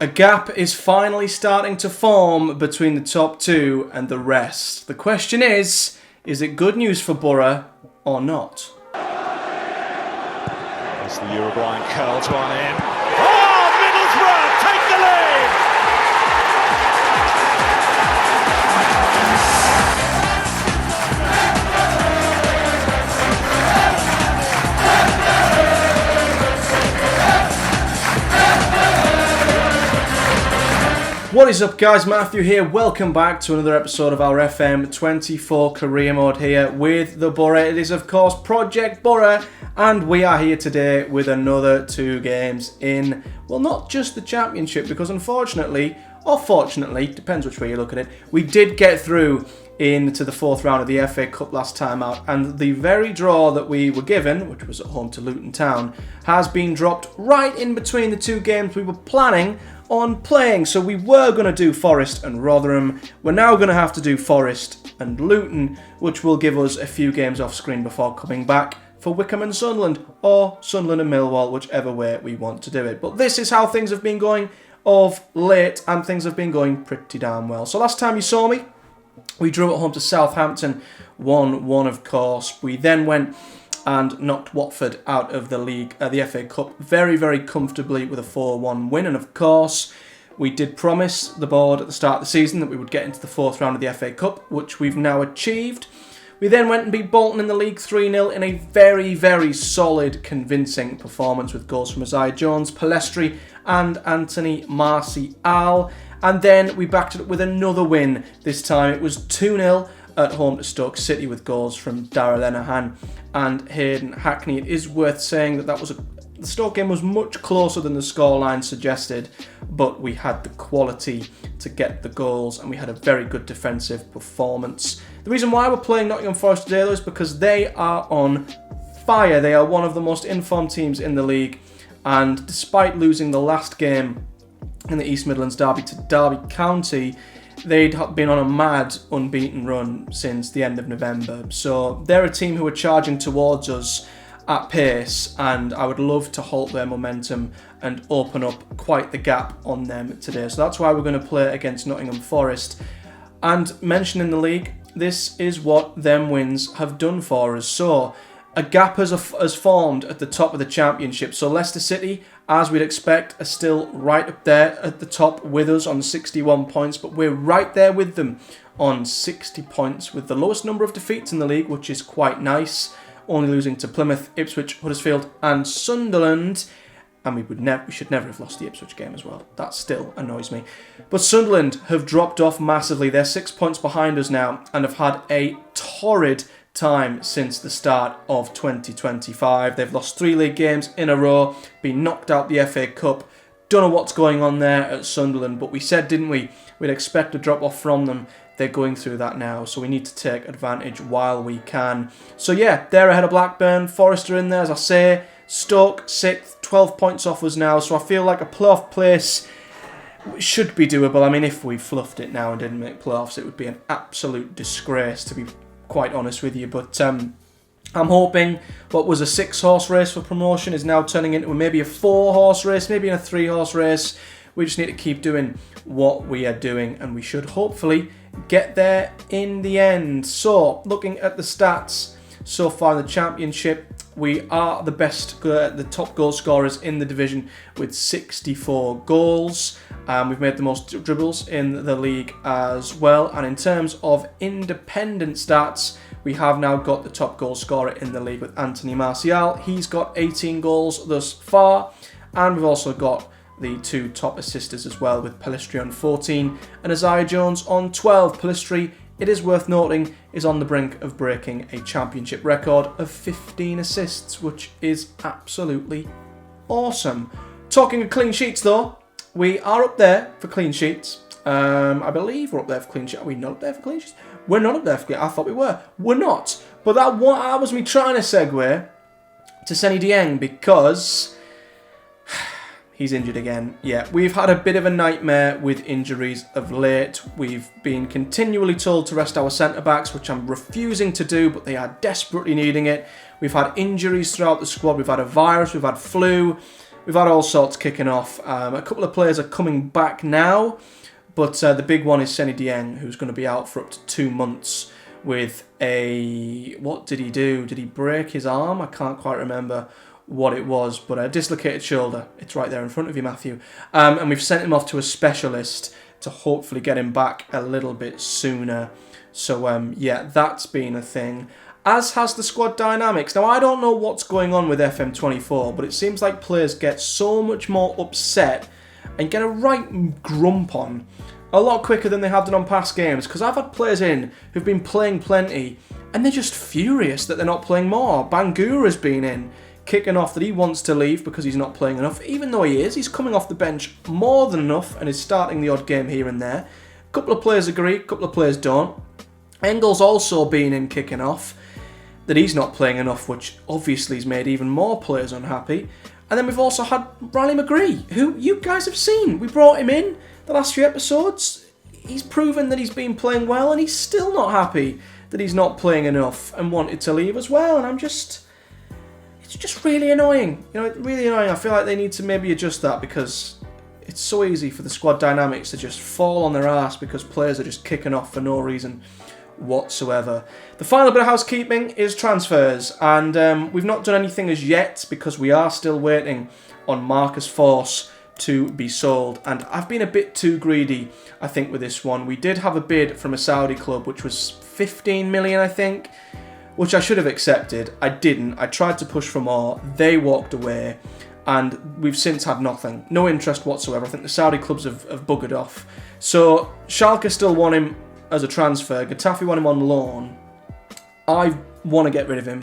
A gap is finally starting to form between the top two and the rest. The question is it good news for Boro or not? As the Uruguayan curls one in. Oh, Middlesbrough take the lead! What is up, guys? Matthew here. Welcome back to another episode of our FM24 career mode here with the Boro. It is, of course, Project Boro, and we are here today with another 2 games in, well, not just the Championship, because unfortunately, or fortunately, depends which way you look at it, we did get through into the 4th round of the FA Cup last time out, and the very draw that we were given, which was at home to Luton Town, has been dropped right in between the 2 games we were planning on playing. So we were going to do Forest and Rotherham. We're now going to have to do Forest and Luton, which will give us a few games off screen before coming back for Wycombe and Sunderland, or Sunderland and Millwall, whichever way we want to do it. But this is how things have been going of late, and things have been going pretty damn well. So last time you saw me, we drew at home to Southampton, 1-1 of course. We then went and knocked Watford out of the league, the FA Cup, very, very comfortably with a 4-1 win. And of course, we did promise the board at the start of the season that we would get into the 4th round of the FA Cup, which we've now achieved. We then went and beat Bolton in the league 3-0 in a very, very solid, convincing performance with goals from Isaiah Jones, Palestri and Anthony Martial. And then we backed it up with another win. This time it was 2-0 at home to Stoke City with goals from Darragh Lenihan and Hayden Hackney. It is worth saying that the Stoke game was much closer than the scoreline suggested, but we had the quality to get the goals and we had a very good defensive performance. The reason why we're playing Nottingham Forest today, though, is because they are on fire. They are one of the most informed teams in the league, and despite losing the last game in the East Midlands derby to Derby County, they'd been on a mad unbeaten run since the end of November. So they're a team who are charging towards us at pace, and I would love to halt their momentum and open up quite the gap on them today. So that's why we're going to play against Nottingham Forest. And mentioning the league, this is what them wins have done for us. So a gap has formed at the top of the Championship. So Leicester City, as we'd expect, are still right up there at the top with us on 61 points, but we're right there with them on 60 points with the lowest number of defeats in the league, which is quite nice, only losing to Plymouth, Ipswich, Huddersfield and Sunderland. And we should never have lost the Ipswich game as well. That still annoys me. But Sunderland have dropped off massively. They're 6 points behind us now and have had a torrid time since the start of 2025. They've lost 3 league games in a row, been knocked out the FA Cup. Don't know what's going on there at Sunderland, but we said, didn't we, we'd expect a drop off from them. They're going through that now, so we need to take advantage while we can. So yeah, they're ahead of Blackburn. Forest are in there, as I say. Stoke 6th, 12 points off us now, so I feel like a playoff place should be doable. I mean, if we fluffed it now and didn't make playoffs, it would be an absolute disgrace, to be quite honest with you. But I'm hoping what was a 6-horse race for promotion is now turning into maybe a 4-horse race, maybe a 3-horse race. We just need to keep doing what we are doing, and we should hopefully get there in the end. So, looking at the stats so far in the Championship, we are the best, the top goal scorers in the division with 64 goals. We've made the most dribbles in the league as well. And in terms of independent stats, we have now got the top goal scorer in the league with Anthony Martial. He's got 18 goals thus far. And we've also got the 2 top assisters as well, with Palestri on 14 and Isaiah Jones on 12. Palestri, it is worth noting, is on the brink of breaking a Championship record of 15 assists, which is absolutely awesome. Talking of clean sheets though, we are up there for clean sheets. I believe we're up there for clean sheets. Are we not up there for clean sheets? We're not up there for clean sheets. I thought we were. We're not. But that was me trying to segue to Senny Dieng, because he's injured again. Yeah, we've had a bit of a nightmare with injuries of late. We've been continually told to rest our centre-backs, which I'm refusing to do, but they are desperately needing it. We've had injuries throughout the squad. We've had a virus, we've had flu. we've had all sorts kicking off. A couple of players are coming back now, but the big one is Seny Dieng, who's going to be out for up to 2 months with a... What did he do? Did he break his arm? I can't quite remember what it was, but a dislocated shoulder. It's right there in front of you, Matthew. And we've sent him off to a specialist to hopefully get him back a little bit sooner. So, yeah, that's been a thing. As has the squad dynamics. Now, I don't know what's going on with FM24, but it seems like players get so much more upset and get a right grump on a lot quicker than they have done on past games. Because I've had players in who've been playing plenty, and they're just furious that they're not playing more. Bangura's been in, kicking off that he wants to leave because he's not playing enough. Even though he is, he's coming off the bench more than enough and is starting the odd game here and there. A couple of players agree, a couple of players don't. Engel's also been in kicking off that he's not playing enough, which obviously has made even more players unhappy. And then we've also had Riley McGree, who you guys have seen. We brought him in the last few episodes. He's proven that he's been playing well, and he's still not happy that he's not playing enough and wanted to leave as well. And it's just really annoying. You know, really annoying. I feel like they need to maybe adjust that, because it's so easy for the squad dynamics to just fall on their ass because players are just kicking off for no reason whatsoever. The final bit of housekeeping is transfers, and we've not done anything as yet because we are still waiting on Marcus Force to be sold, and I've been a bit too greedy, I think, with this one. We did have a bid from a Saudi club which was 15 million, I think, which I should have accepted. I didn't. I tried to push for more. They walked away, and we've since had nothing. No interest whatsoever. I think the Saudi clubs have buggered off. So Schalke still want him as a transfer. Getafe want him on loan. I want to get rid of him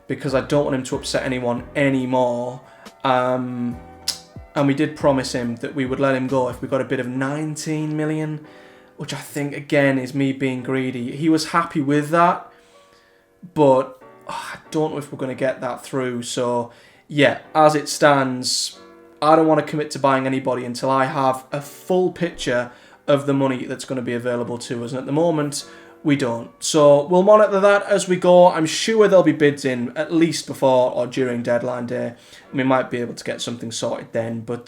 because I don't want him to upset anyone anymore. And we did promise him that we would let him go if we got a bid of 19 million, which I think, again, is me being greedy. He was happy with that, but I don't know if we're going to get that through. So, yeah, as it stands, I don't want to commit to buying anybody until I have a full picture of the money that's going to be available to us, and at the moment we don't. So we'll monitor that as we go. I'm sure there'll be bids in at least before or during deadline day, and we might be able to get something sorted then. But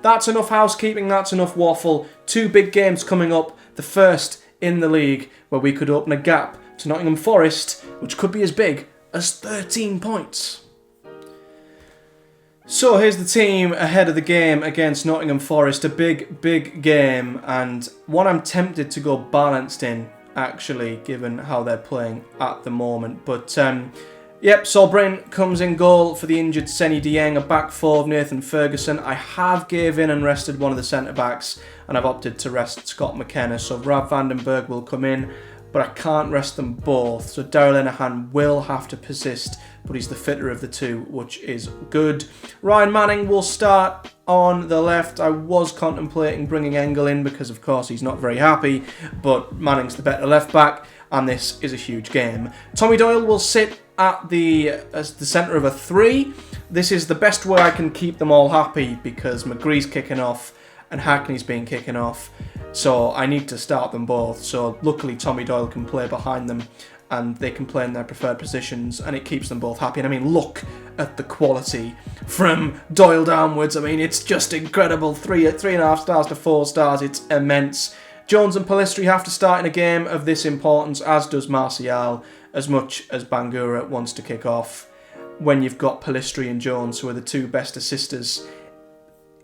that's enough housekeeping, that's enough waffle. 2 big games coming up. The first in the league, where we could open a gap to Nottingham Forest, which could be as big as 13 points. So here's the team ahead of the game against Nottingham Forest. A big, big game, and one I'm tempted to go balanced in, actually, given how they're playing at the moment. But, yep, Sol Bryn comes in goal for the injured Seny Dieng, a back 4 of Nathan Ferguson. I have gave in and rested one of the centre-backs, and I've opted to rest Scott McKenna. So Rav Vandenberg will come in, but I can't rest them both. So Daryl Linehan will have to persist, but he's the fitter of the two, which is good. Ryan Manning will start on the left. I was contemplating bringing Engel in because, of course, he's not very happy, but Manning's the better left back, and this is a huge game. Tommy Doyle will sit at as the centre of a 3. This is the best way I can keep them all happy because McGree's kicking off and Hackney's been kicking off. So I need to start them both. So luckily Tommy Doyle can play behind them and they can play in their preferred positions, and it keeps them both happy. And I mean, look at the quality from Doyle downwards. I mean, it's just incredible. 3.5 stars to 4 stars. It's immense. Jones and Pellistri have to start in a game of this importance, as does Martial, as much as Bangura wants to kick off. When you've got Pellistri and Jones, who are the 2 best assisters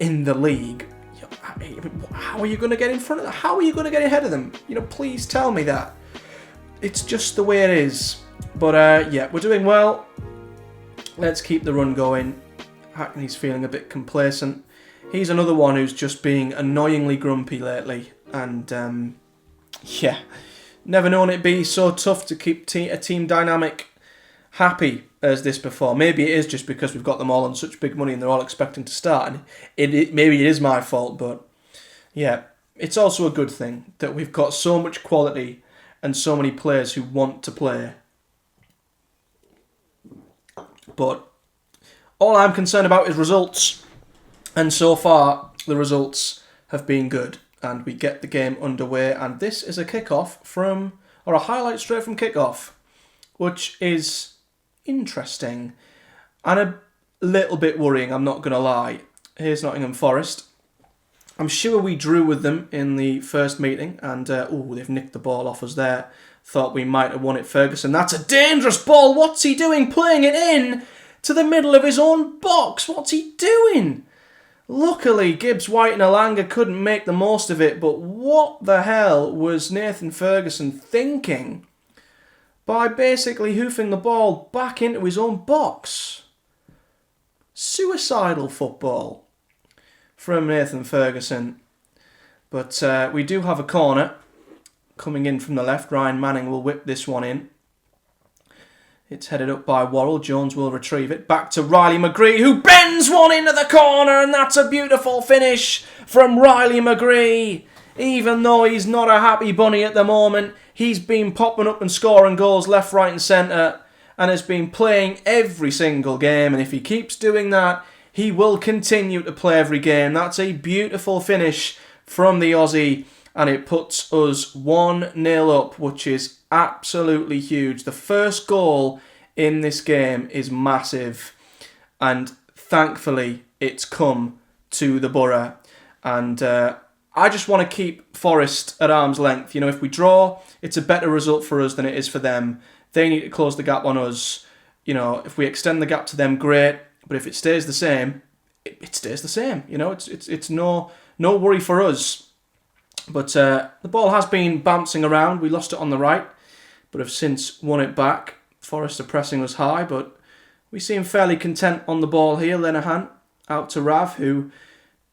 in the league, how are you going to get in front of them? How are you going to get ahead of them? You know, please tell me that. It's just the way it is. But yeah, we're doing well. Let's keep the run going. Hackney's feeling a bit complacent. He's another one who's just being annoyingly grumpy lately. And yeah, never known it be so tough to keep a team dynamic happy as this before. Maybe it is just because we've got them all on such big money and they're all expecting to start. And maybe it is my fault, but yeah, it's also a good thing that we've got so much quality and so many players who want to play. But all I'm concerned about is results. And so far, the results have been good. And we get the game underway. And this is a a highlight straight from kickoff, which is interesting and a little bit worrying, I'm not going to lie. Here's Nottingham Forest. I'm sure we drew with them in the first meeting, and they've nicked the ball off us there. Thought we might have won it, Ferguson. That's a dangerous ball. What's he doing? Playing it in to the middle of his own box. What's he doing? Luckily, Gibbs, White and Elanga couldn't make the most of it, but what the hell was Nathan Ferguson thinking by basically hoofing the ball back into his own box? Suicidal football from Nathan Ferguson. But we do have a corner coming in from the left. Ryan Manning will whip this one in. It's headed up by Worrell. Jones will retrieve it. Back to Riley McGree, who bends one into the corner, and that's a beautiful finish from Riley McGree. Even though he's not a happy bunny at the moment, he's been popping up and scoring goals left, right and centre, and has been playing every single game. And if he keeps doing that, he will continue to play every game. That's a beautiful finish from the Aussie, and it puts us 1-0 up, which is absolutely huge. The first goal in this game is massive, and thankfully it's come to the Boro. And I just want to keep Forest at arm's length. You know, if we draw, it's a better result for us than it is for them. They need to close the gap on us. You know, if we extend the gap to them, great. But if it stays the same, it stays the same. You know, it's no worry for us. But the ball has been bouncing around. We lost it on the right, but have since won it back. Forest are pressing us high, but we seem fairly content on the ball here. Lenihan out to Rav, who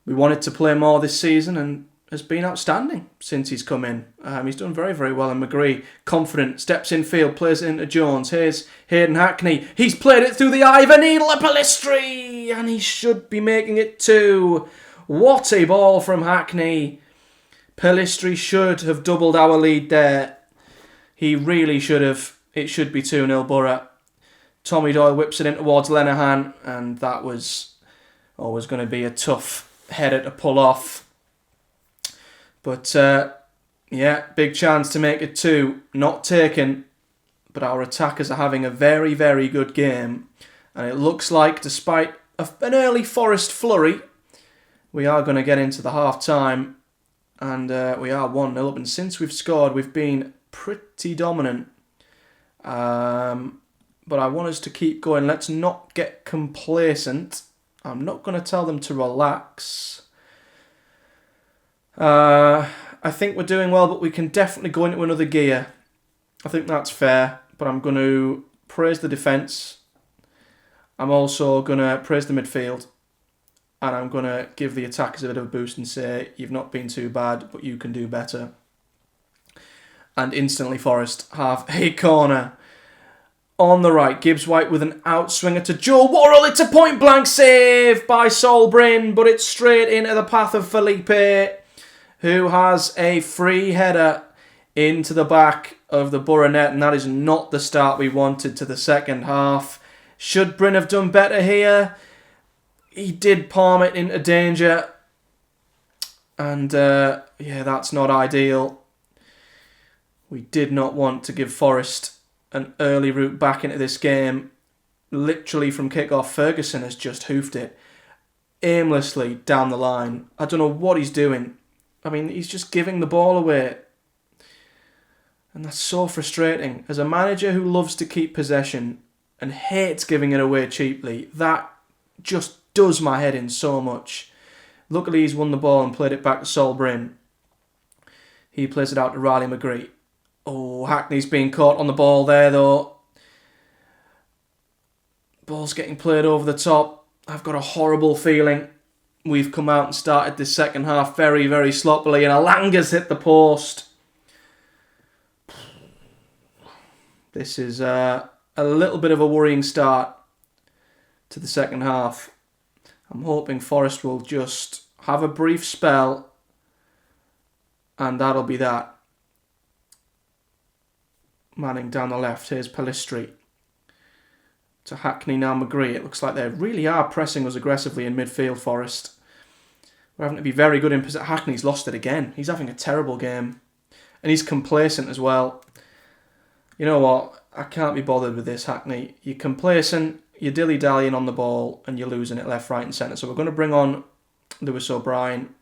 we wanted to play more this season and has been outstanding since he's come in. He's done very, very well. And McGree, confident, steps in field, plays it into Jones. Here's Hayden Hackney. He's played it through the eye of a needle at Pellistri, and he should be making it 2. What a ball from Hackney. Pellistri should have doubled our lead there. He really should have. It should be 2-0 Boro. Tommy Doyle whips it in towards Lenihan, and that was always going to be a tough header to pull off. But, big chance to make it 2. Not taken, but our attackers are having a very, very good game. And it looks like, despite an early Forest flurry, we are going to get into the half-time. And we are 1-0 up. And since we've scored, we've been pretty dominant. But I want us to keep going. Let's not get complacent. I'm not going to tell them to relax. I think we're doing well, but we can definitely go into another gear. I think that's fair. But I'm going to praise the defence. I'm also going to praise the midfield. And I'm going to give the attackers a bit of a boost and say, you've not been too bad, but you can do better. And instantly Forest have a corner on the right. Gibbs White with an outswinger to Joe Worrell. It's a point-blank save by Sol Bryn, but it's straight into the path of Felipe, who has a free header into the back of the Boro net, and that is not the start we wanted to the second half. Should Bryn have done better here? He did palm it into danger, and that's not ideal. We did not want to give Forest an early route back into this game. Literally from kick-off, Ferguson has just hoofed it aimlessly down the line. I don't know what he's doing. I mean, he's just giving the ball away. And that's so frustrating. As a manager who loves to keep possession and hates giving it away cheaply, that just does my head in so much. Luckily, he's won the ball and played it back to Sol Bryn. He plays it out to Riley McGree. Oh, Hackney's being caught on the ball there, though. Ball's getting played over the top. I've got a horrible feeling we've come out and started this second half very, very sloppily, and Alanga's hit the post. This is a little bit of a worrying start to the second half. I'm hoping Forest will just have a brief spell, and that'll be that. Manning down the left. Here's Pellistri. To Hackney, now McGree. It looks like they really are pressing us aggressively in midfield, Forest. We're having to be very good in possession. Hackney's lost it again. He's having a terrible game. And he's complacent as well. You know what? I can't be bothered with this, Hackney. You're complacent, you're dilly-dallying on the ball, and you're losing it left, right and centre. So we're going to bring on Lewis O'Brien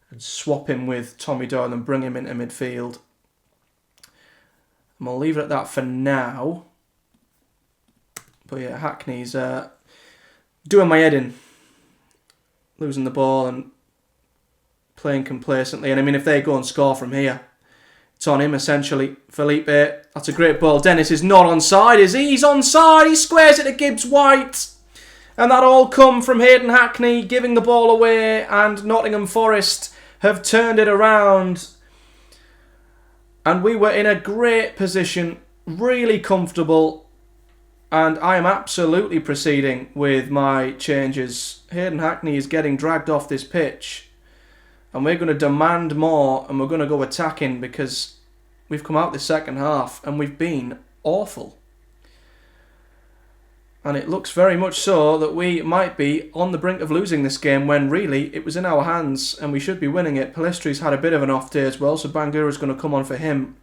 and swap him with Tommy Doyle and bring him into midfield. And we'll leave it at that for now. But yeah, Hackney's doing my head in. Losing the ball and playing complacently. And I mean, if they go and score from here, it's on him essentially. Felipe, that's a great ball. Dennis is not onside, is he? He's onside. He squares it to Gibbs White. And that all come from Hayden Hackney giving the ball away, and Nottingham Forest have turned it around. And we were in a great position, really comfortable. And I am absolutely proceeding with my changes. Hayden Hackney is getting dragged off this pitch. And we're going to demand more, and we're going to go attacking, because we've come out the second half and we've been awful. And it looks very much so that we might be on the brink of losing this game, when really it was in our hands and we should be winning it. Palestri's had a bit of an off day as well, so Bangura's going to come on for him.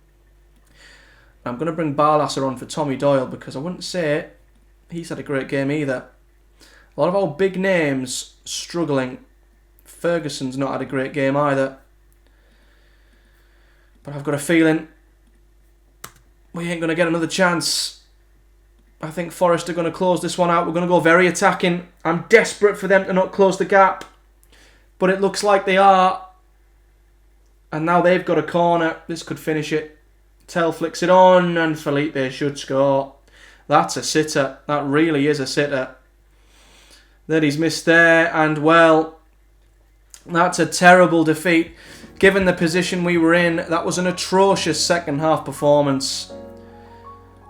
I'm going to bring Barlasser on for Tommy Doyle, because I wouldn't say he's had a great game either. A lot of our big names struggling. Ferguson's not had a great game either. But I've got a feeling we ain't going to get another chance. I think Forest are going to close this one out. We're going to go very attacking. I'm desperate for them to not close the gap. But it looks like they are. And now they've got a corner. This could finish it. Tell flicks it on, and Felipe should score. That's a sitter. That really is a sitter. That he's missed there, and well, that's a terrible defeat. Given the position we were in, that was an atrocious second half performance.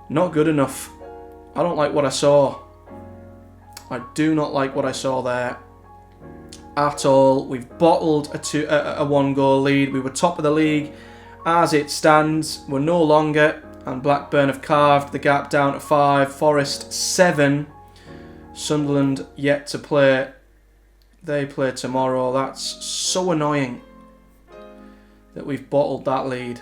Not good enough. I don't like what I saw. I do not like what I saw there at all. We've bottled a 1-goal lead. We were top of the league as it stands. We're no longer, and Blackburn have carved the gap down to 5. Forest 7. Sunderland yet to play. They play tomorrow. That's so annoying that we've bottled that lead.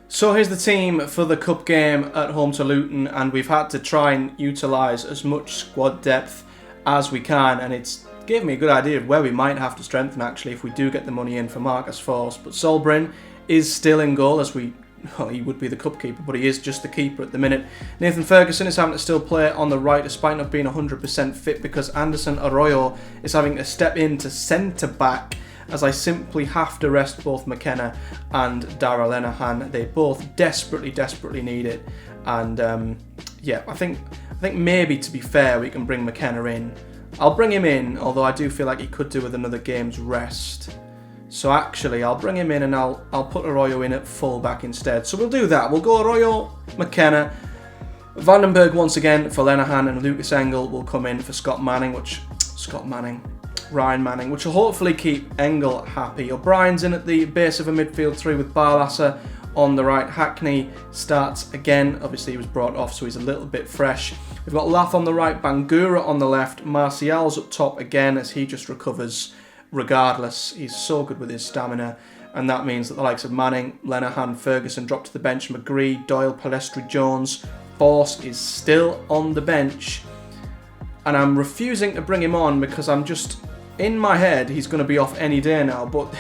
So here's the team for the cup game at home to Luton, and we've had to try and utilise as much squad depth as we can, and it's gave me a good idea of where we might have to strengthen actually if we do get the money in for Marcus Forss. But Solbrin is still in goal, as he would be the cup keeper, but he is just the keeper at the minute. Nathan Ferguson is having to still play on the right despite not being 100% fit, because Anderson Arroyo is having to step into centre back, as I simply have to rest both McKenna and Darragh Lenihan. They both desperately need it. And yeah, I think maybe, to be fair, we can bring McKenna in. I'll bring him in, although I do feel like he could do with another game's rest. So actually, I'll bring him in, and I'll put Arroyo in at full-back instead. So we'll do that. We'll go Arroyo, McKenna, Vandenberg once again for Lenihan, and Lucas Engel will come in for Ryan Manning, which will hopefully keep Engel happy. O'Brien's in at the base of a midfield three with Barlasser on the right. Hackney starts again. Obviously, he was brought off, so he's a little bit fresh. We've got Lath on the right, Bangura on the left. Martial's up top again as he just recovers. Regardless, he's so good with his stamina, and that means that the likes of Manning, Lenihan, Ferguson drop to the bench. McGree, Doyle, Palestri, Jones. Forss is still on the bench, and I'm refusing to bring him on because I'm just, in my head, he's going to be off any day now, but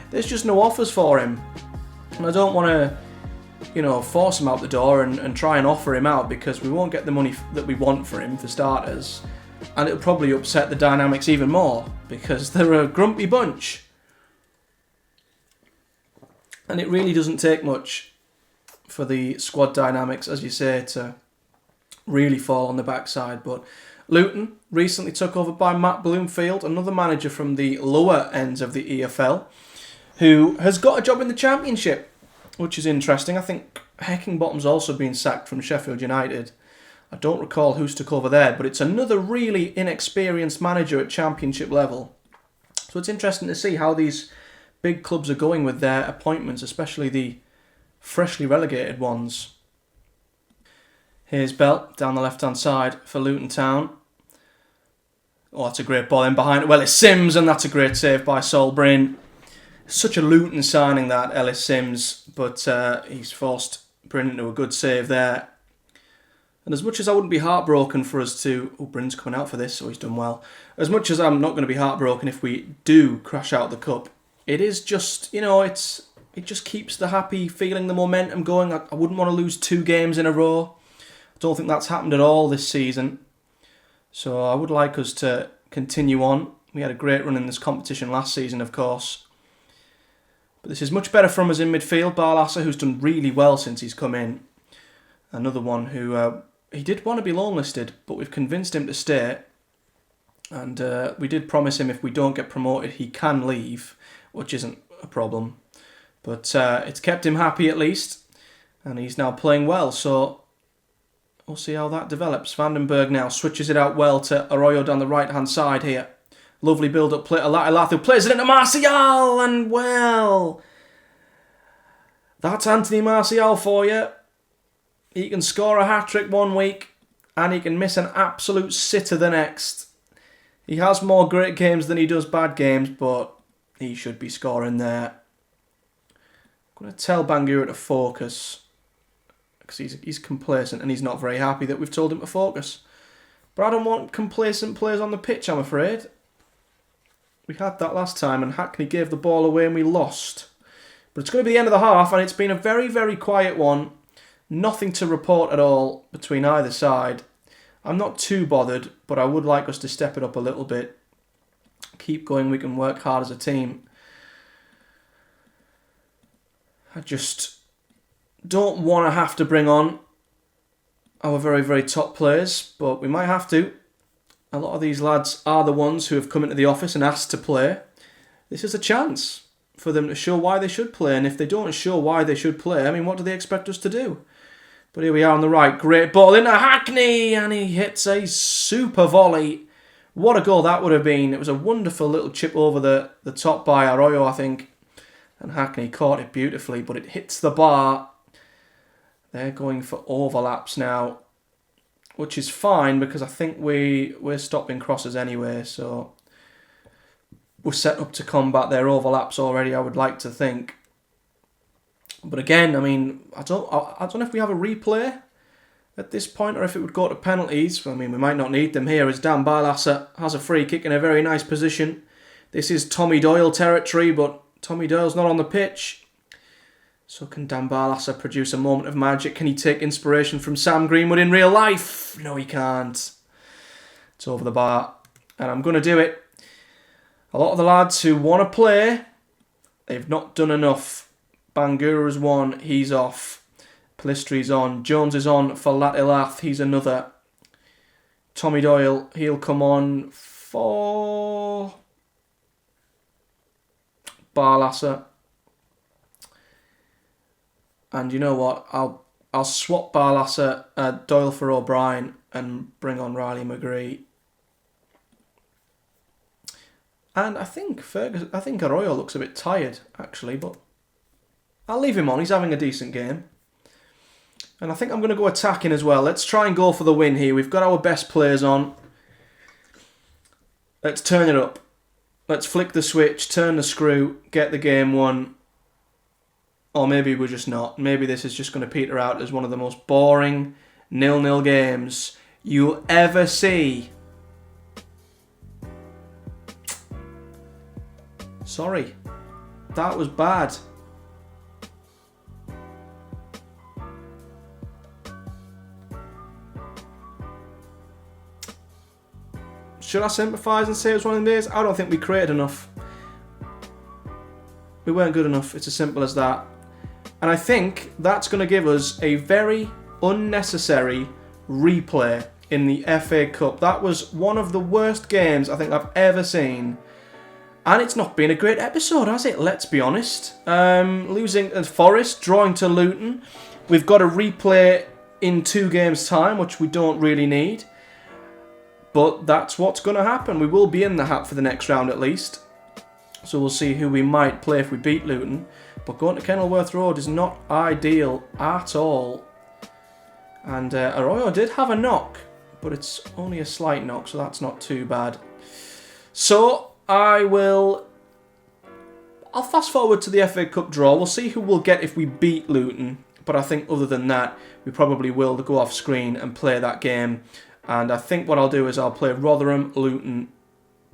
there's just no offers for him, and I don't want to, force him out the door and try and offer him out, because we won't get the money that we want for him, for starters. And it'll probably upset the dynamics even more, because they're a grumpy bunch. And it really doesn't take much for the squad dynamics, as you say, to really fall on the backside. But Luton recently took over by Matt Bloomfield, another manager from the lower ends of the EFL, who has got a job in the Championship, which is interesting. I think Heckingbottom's also been sacked from Sheffield United. I don't recall who's took over there, but it's another really inexperienced manager at Championship level. So it's interesting to see how these big clubs are going with their appointments, especially the freshly relegated ones. Here's Bell down the left-hand side for Luton Town. Oh, that's a great ball in behind. Well, it's Sims, and that's a great save by Solbrin. Such a Luton signing, that, Ellis Sims, but he's forced Bryn into a good save there. And as much as I wouldn't be heartbroken for us to... Oh, Bryn's coming out for this, so he's done well. As much as I'm not going to be heartbroken if we do crash out the cup, it is just, it just keeps the happy feeling, the momentum going. I wouldn't want to lose 2 games in a row. I don't think that's happened at all this season. So I would like us to continue on. We had a great run in this competition last season, of course. But this is much better from us in midfield. Barlaser, who's done really well since he's come in. Another one who... he did want to be long-listed, but we've convinced him to stay. And we did promise him if we don't get promoted, he can leave, which isn't a problem. But it's kept him happy at least. And he's now playing well, so we'll see how that develops. Vandenberg now switches it out well to Arroyo down the right-hand side here. Lovely build-up play to Latilath, who plays it into Martial, and well... That's Anthony Martial for you. He can score a hat-trick one week, and he can miss an absolute sitter the next. He has more great games than he does bad games, but he should be scoring there. I'm going to tell Bangura to focus, because he's complacent and he's not very happy that we've told him to focus. But I don't want complacent players on the pitch, I'm afraid. We had that last time, and Hackney gave the ball away and we lost. But it's going to be the end of the half, and it's been a very, very quiet one. Nothing to report at all between either side. I'm not too bothered, but I would like us to step it up a little bit. Keep going, we can work hard as a team. I just don't want to have to bring on our very, very top players, but we might have to. A lot of these lads are the ones who have come into the office and asked to play. This is a chance for them to show why they should play, and if they don't show why they should play, I mean, what do they expect us to do? But here we are on the right. Great ball into Hackney, and he hits a super volley. What a goal that would have been. It was a wonderful little chip over the top by Arroyo, I think. And Hackney caught it beautifully, but it hits the bar. They're going for overlaps now, which is fine because I think we're stopping crosses anyway, so we're set up to combat their overlaps already, I would like to think. But again, I mean, I don't know if we have a replay at this point or if it would go to penalties. I mean, we might not need them here as Dan Barlaser has a free kick in a very nice position. This is Tommy Doyle territory, but Tommy Doyle's not on the pitch. So can Dan Barlaser produce a moment of magic? Can he take inspiration from Sam Greenwood in real life? No, he can't. It's over the bar. And I'm going to do it. A lot of the lads who want to play, they've not done enough. Bangura's one, he's off. Palistri's on. Jones is on for Latilath, he's another. Tommy Doyle, he'll come on for Barlaser. And you know what? I'll swap Barlaser, Doyle for O'Brien and bring on Riley McGree. And I think Arroyo looks a bit tired, actually, but I'll leave him on. He's having a decent game. And I think I'm going to go attacking as well. Let's try and go for the win here. We've got our best players on. Let's turn it up. Let's flick the switch, turn the screw, get the game won. Or maybe we're just not. Maybe this is just going to peter out as one of the most boring 0-0 games you'll ever see. Sorry. That was bad. Should I sympathise and say it was one of the days? I don't think we created enough. We weren't good enough. It's as simple as that. And I think that's going to give us a very unnecessary replay in the FA Cup. That was one of the worst games I think I've ever seen. And it's not been a great episode, has it? Let's be honest. Losing at Forest, drawing to Luton. We've got a replay in 2 games' time, which we don't really need. But that's what's going to happen. We will be in the hat for the next round at least. So we'll see who we might play if we beat Luton. But going to Kenilworth Road is not ideal at all. And Arroyo did have a knock, but it's only a slight knock, so that's not too bad. So I'll fast forward to the FA Cup draw. We'll see who we'll get if we beat Luton. But I think other than that, we probably will go off screen and play that game. And I think what I'll do is I'll play Rotherham, Luton,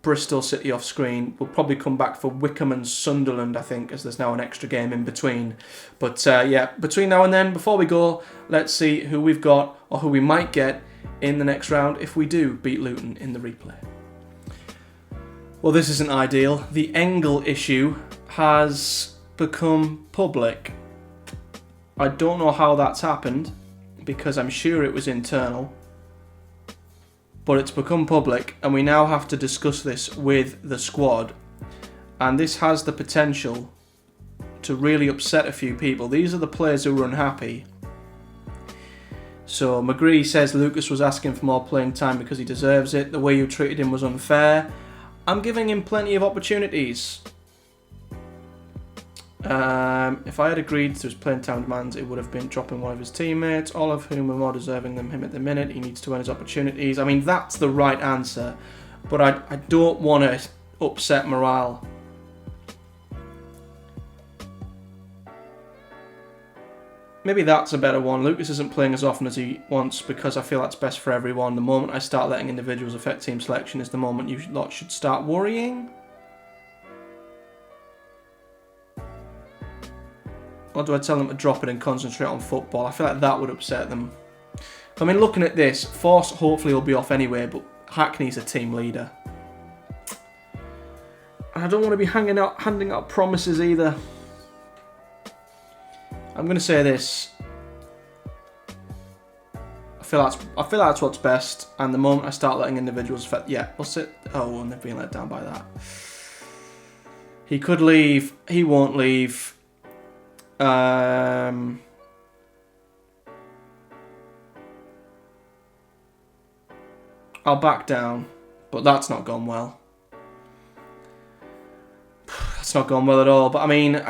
Bristol City off screen. We'll probably come back for Wycombe and Sunderland, I think, as there's now an extra game in between. But yeah, between now and then, before we go, let's see who we've got or who we might get in the next round if we do beat Luton in the replay. Well, this isn't ideal. The Engel issue has become public. I don't know how that's happened, because I'm sure it was internal. But it's become public, and we now have to discuss this with the squad. And this has the potential to really upset a few people. These are the players who are unhappy. So McGree says Lucas was asking for more playing time because he deserves it. The way you treated him was unfair. I'm giving him plenty of opportunities. If I had agreed to his playing time demands, it would have been dropping one of his teammates, all of whom are more deserving than him at the minute. He needs to earn his opportunities. I mean, that's the right answer, but I don't want to upset morale. Maybe that's a better one. Lucas isn't playing as often as he wants because I feel that's best for everyone. The moment I start letting individuals affect team selection is the moment you lot should start worrying. Or do I tell them to drop it and concentrate on football? I feel like that would upset them. I mean, looking at this, Force hopefully will be off anyway, but Hackney's a team leader. And I don't want to be handing out promises either. I'm going to say this. I feel that's what's best. And the moment I start letting individuals affect... Yeah, we'll sit... Oh, and they've been let down by that. He could leave. He won't leave. I'll back down, but that's not gone well. That's not gone well at all. But I mean,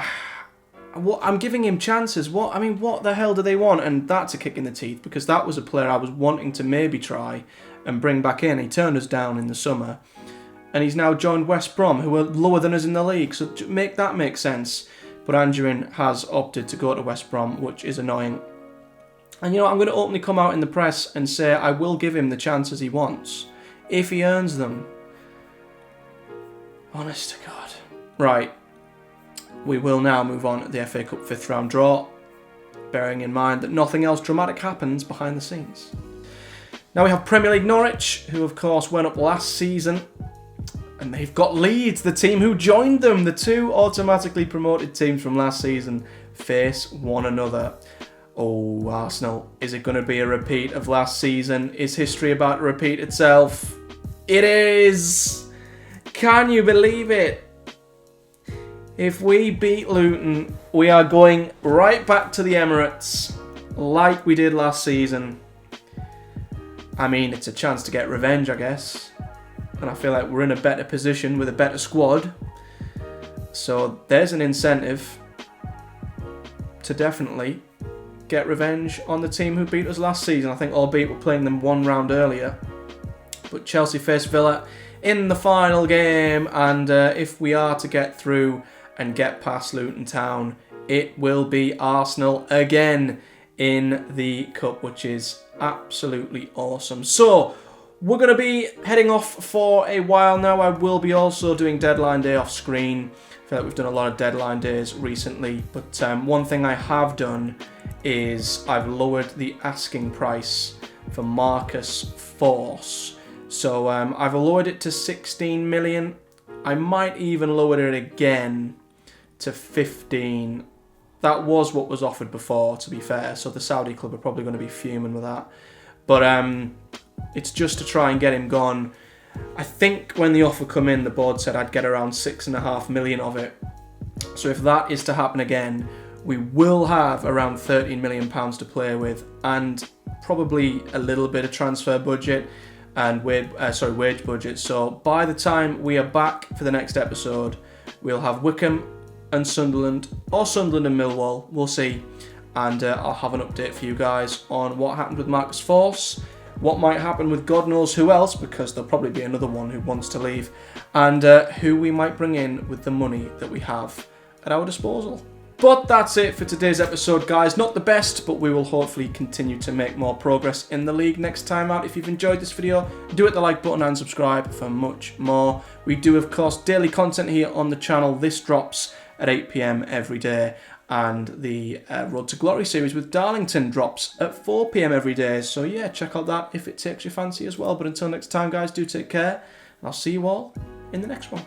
I'm giving him chances. What the hell do they want? And that's a kick in the teeth, because that was a player I was wanting to maybe try and bring back in. He turned us down in the summer, and he's now joined West Brom, who are lower than us in the league. So make that make sense. But Angerin has opted to go to West Brom, which is annoying. And you know, I'm going to openly come out in the press and say I will give him the chances he wants, if he earns them. Honest to God. Right. We will now move on to the FA Cup 5th round draw, bearing in mind that nothing else dramatic happens behind the scenes. Now we have Premier League Norwich, who of course went up last season. And they've got Leeds, the team who joined them. The two automatically promoted teams from last season face one another. Oh, Arsenal, is it going to be a repeat of last season? Is history about to repeat itself? It is! Can you believe it? If we beat Luton, we are going right back to the Emirates like we did last season. I mean, it's a chance to get revenge, I guess. And I feel like we're in a better position with a better squad. So there's an incentive to definitely get revenge on the team who beat us last season. I think albeit we're playing them one round earlier. But Chelsea face Villa in the final game. And if we are to get through and get past Luton Town, it will be Arsenal again in the Cup, which is absolutely awesome. So we're going to be heading off for a while now. I will be also doing Deadline Day off screen. I feel like we've done a lot of Deadline Days recently. But one thing I have done is I've lowered the asking price for Marcus Force. So I've lowered it to 16 million. I might even lower it again to 15. That was what was offered before, to be fair. So the Saudi club are probably going to be fuming with that. But it's just to try and get him gone. I think when the offer come in, the board said I'd get around 6.5 million of it. So if that is to happen again, we will have around £13 million to play with, and probably a little bit of transfer budget and wage budget. So by the time we are back for the next episode, we'll have Wycombe and Sunderland, or Sunderland and Millwall, we'll see. And I'll have an update for you guys on what happened with Marcus Force, what might happen with God knows who else, because there'll probably be another one who wants to leave, and who we might bring in with the money that we have at our disposal. But that's it for today's episode, guys. Not the best, but we will hopefully continue to make more progress in the league next time out. If you've enjoyed this video, do hit the like button and subscribe for much more. We do, of course, daily content here on the channel. This drops at 8 PM every day. And the Road to Glory series with Darlington drops at 4 PM every day. So yeah, check out that if it takes your fancy as well. But until next time, guys, do take care. And I'll see you all in the next one.